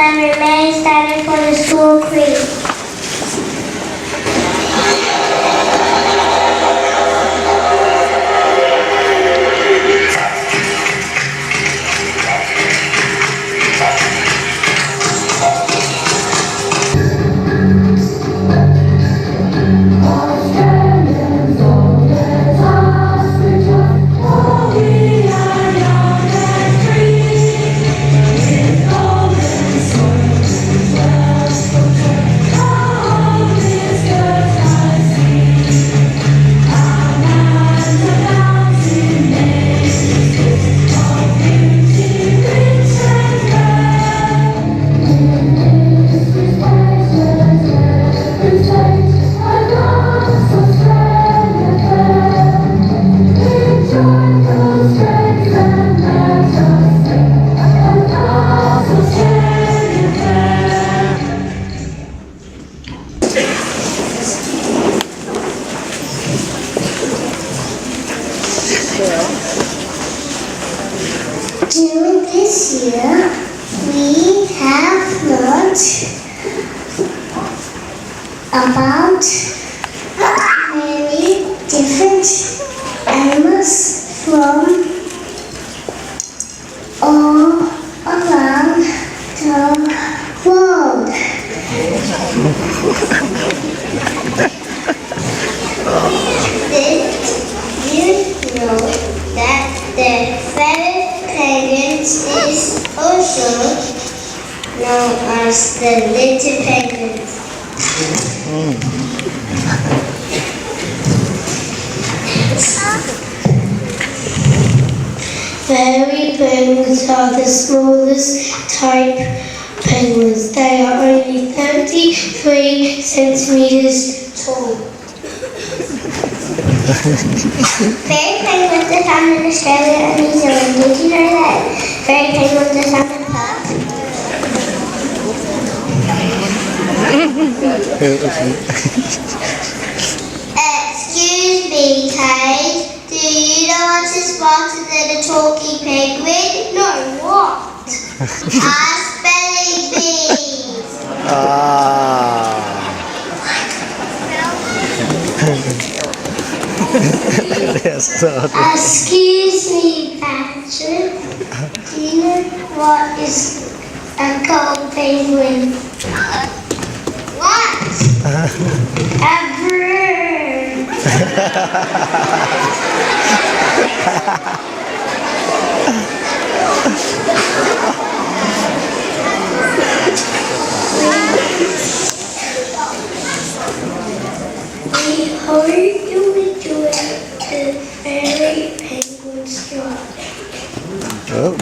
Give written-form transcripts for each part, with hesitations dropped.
and remain standing for the school creed. During this year, we have learned about many different animals from all around the world. Did you know that the feathered penguins is also known as the little penguins? Fairy penguins are the smallest type penguins. They are only 33 centimeters tall. Fairy penguins are found in Australia and New Zealand. Did you know that fairy penguins are found in Perth? Excuse me, Kate. Do you know what is smarter than a talking penguin? No, what? Spelling bees. Excuse me, Patrick. Do you know what is a gold penguin? What? A bird. We hope you enjoy the fairy penguin story. Oh.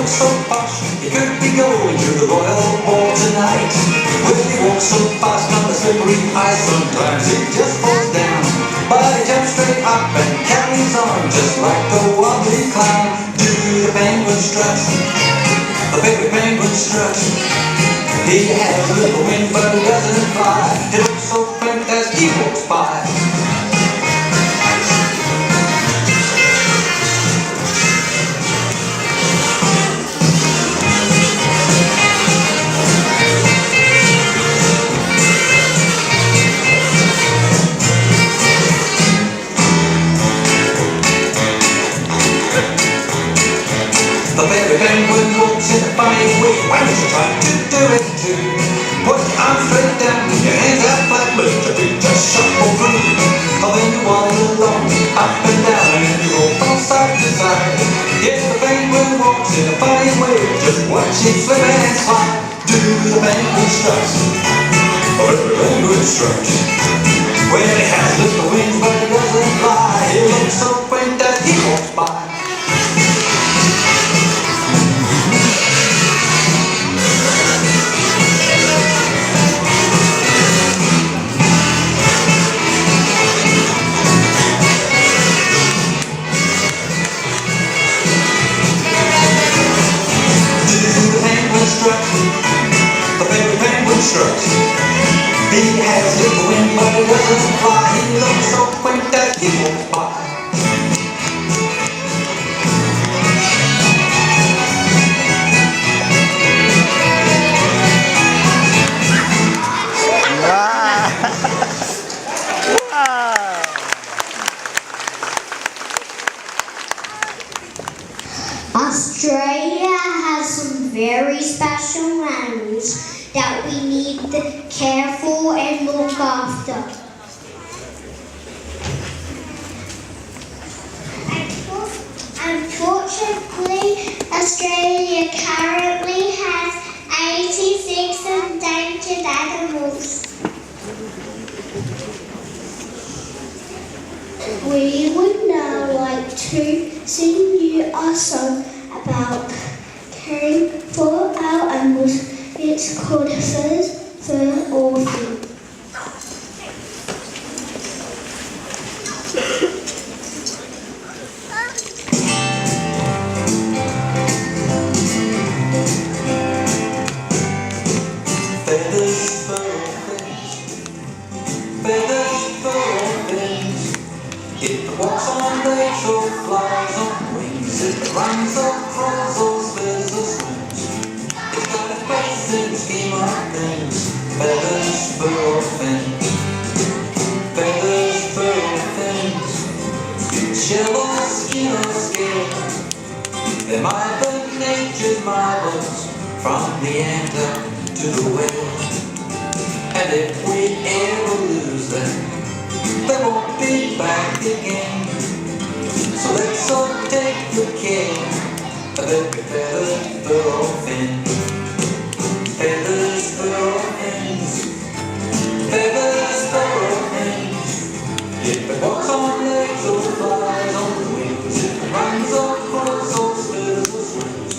So posh, he could be going to the Royal Ball tonight. Well, he walks so fast on the slippery ice, sometimes he just falls down. But he jumps straight up and carries on, just like a wobbly clown. Do the penguin strut, the baby penguin strut. He has a little wing but he doesn't fly. He looks so bent as he walks by. The baby penguin walks in a funny way. Why don't you try to do it too? Put your arms straight down, your hands out flat, but your feet just shuffle through. Oh, then you waddle along, up and down, and you roll from side to side. Yes, the penguin walks in a funny way. Just watch him flip and slide. Do the penguin strut, oh, the penguin strut. Well, he has little wings, but he doesn't fly. He looks so he walks by. Australia has some very special animals that we need to careful and look after. Unfortunately, Australia currently has 86 endangered animals. We would now like to sing you a song about caring for our animals. It's called Fur or Fin. Feathers, fur, or fins. Feathers, fur, or fins. It walks on legs or flies on wings. It runs or crawls or swims or swims. It's got a face and scheme of things. Feathers, fur, or fins. Feathers, fur, or fins. Shell or skin or scale. They're Mother Nature's marvels, from the antler to the whale. And if we ever lose them, they won't be back again. So let's all take good care of every feather, fur, or fin. Feathers, fur, or fins. Feathers, fur, or fins. If it walks on legs or flies on wings, if it runs or crawls or swims or swims,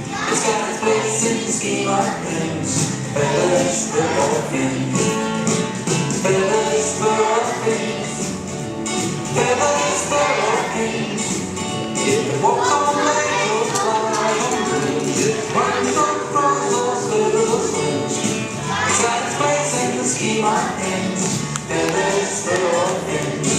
it's got its place in the scheme of things. Feathers, fur, or fins. Feathers, fur, or fins. Feathers, fur, or fins. If it walks on legs or flies on wings, if it runs or crawls or swims or swims, it's got its place in the scheme of things. Feathers, fur, or fins.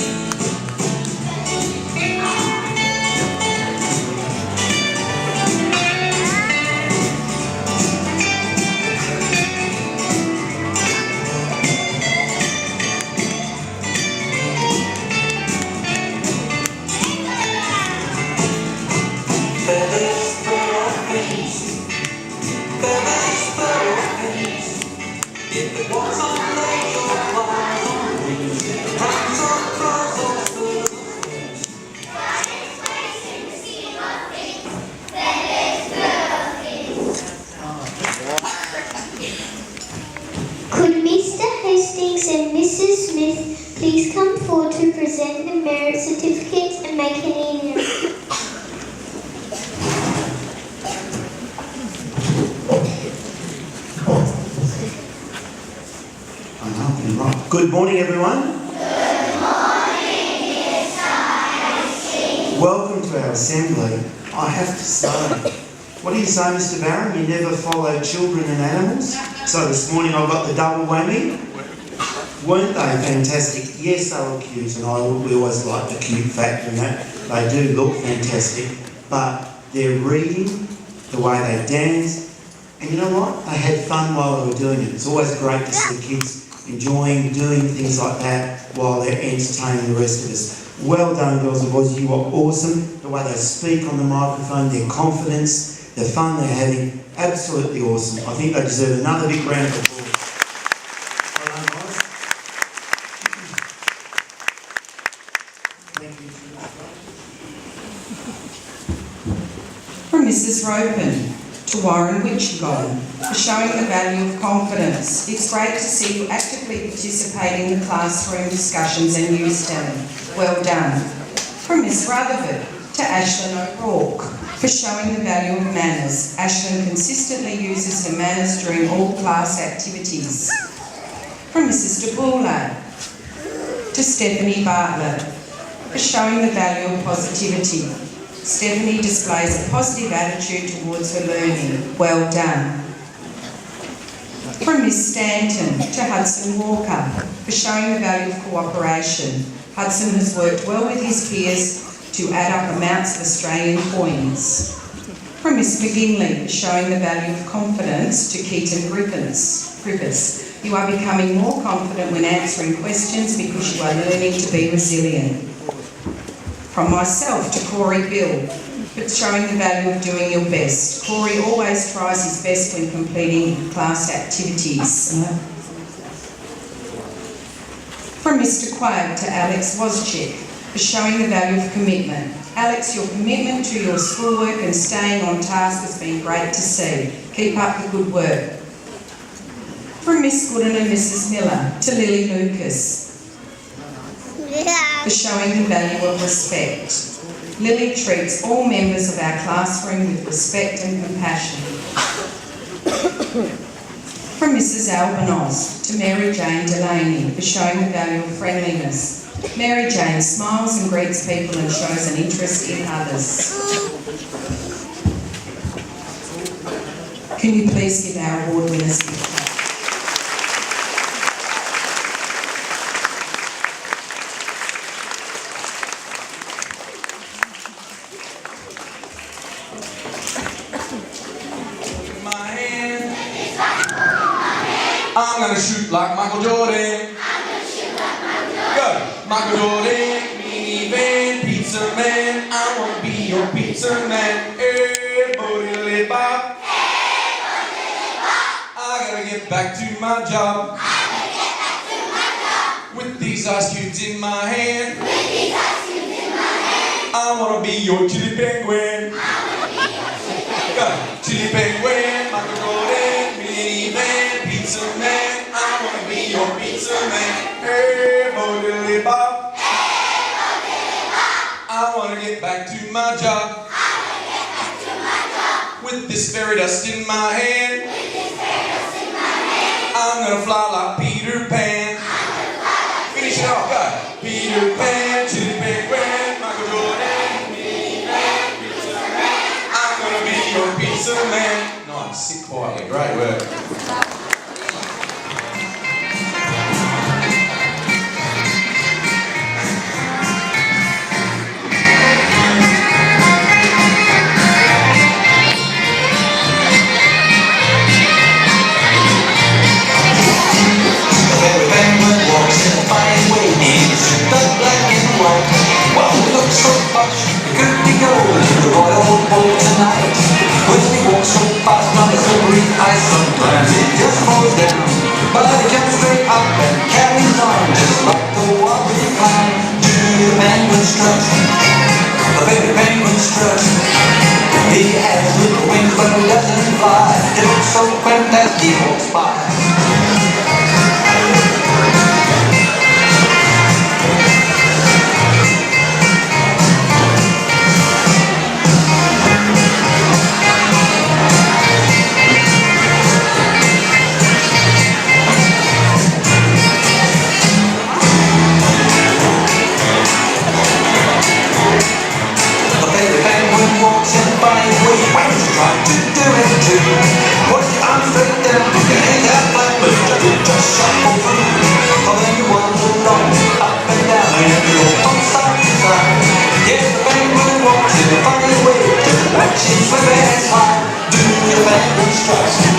Feathers, fur, or fins. Feathers, fur, or fins. If it walks on legs or flies on wings, if it runs or crawls or swims or swims, Could Mr. Hastings and Mrs. Smith please come forward to present the merit certificates and make an email? Good morning, everyone. Good morning, Mr. Hastings. Welcome to our assembly. I have to say, what do you say, Mr. Barron? You never follow children and animals? So this morning I got the double whammy. Weren't they fantastic? Yes, they were cute, and we always like the cute factor in that. They do look fantastic, but their reading, the way they dance, and you know what? They had fun while they were doing it. It's always great to see kids enjoying doing things like that while they're entertaining the rest of us. Well done, girls and boys. You are awesome. The way they speak on the microphone, their confidence, the fun they're having, absolutely awesome. I think they deserve another big round of applause. Well done, guys. Thank you. From Mrs. Ropen to Warren Witchgold for showing the value of confidence. It's great to see you actively participating in the classroom discussions and use them. Well done. From Miss Rutherford to Ashlyn O'Rourke for showing the value of manners. Ashlyn consistently uses her manners during all class activities. From Mrs. DeBoulay to Stephanie Bartlett for showing the value of positivity. Stephanie displays a positive attitude towards her learning. Well done. From Miss Stanton to Hudson Walker for showing the value of cooperation. Hudson has worked well with his peers to add up amounts of Australian coins. From Miss McGinley, showing the value of confidence to Keaton Griffiths. You are becoming more confident when answering questions because you are learning to be resilient. From myself to Corey Bill, but showing the value of doing your best. Corey always tries his best when completing class activities. From Mr. Quaid to Alex Wozczyk, for showing the value of commitment. Alex, your commitment to your schoolwork and staying on task has been great to see. Keep up the good work. From Miss Gooden and Mrs. Miller to Lily Lucas, for showing the value of respect. Lily treats all members of our classroom with respect and compassion. From Mrs. Albanos to Mary Jane Delaney, for showing the value of friendliness. Mary Jane smiles and greets people and shows an interest in others. Can you please give our award winners a big clap? I'm gonna shoot like Michael Jordan. Go, Michael Jordan, minivan, pizza man. I wanna be your pizza man. Hey, bodily bop. I gotta get back to my job. With these ice cubes in my hand. I wanna be your chili penguin. Go, chili penguin, Michael Jordan, minivan, pizza man. I wanna be your pizza man. Hey, bodily bop. I wanna get back to my job. With this fairy dust in my hand. I'm gonna fly like Peter Pan. Finish it off, go. Peter Pan, chili penguin, Michael Jordan, minivan, pizza man. I'm gonna be your pizza man. Nice, sit quietly, great work. Sometimes it just falls down, but it jumps straight up and carries on just like the wobbly clown. Do the penguin strut, the baby penguin strut. He has little wings but he doesn't fly. He looks so quaint as he walks by. She's my best part, do the penguin strut.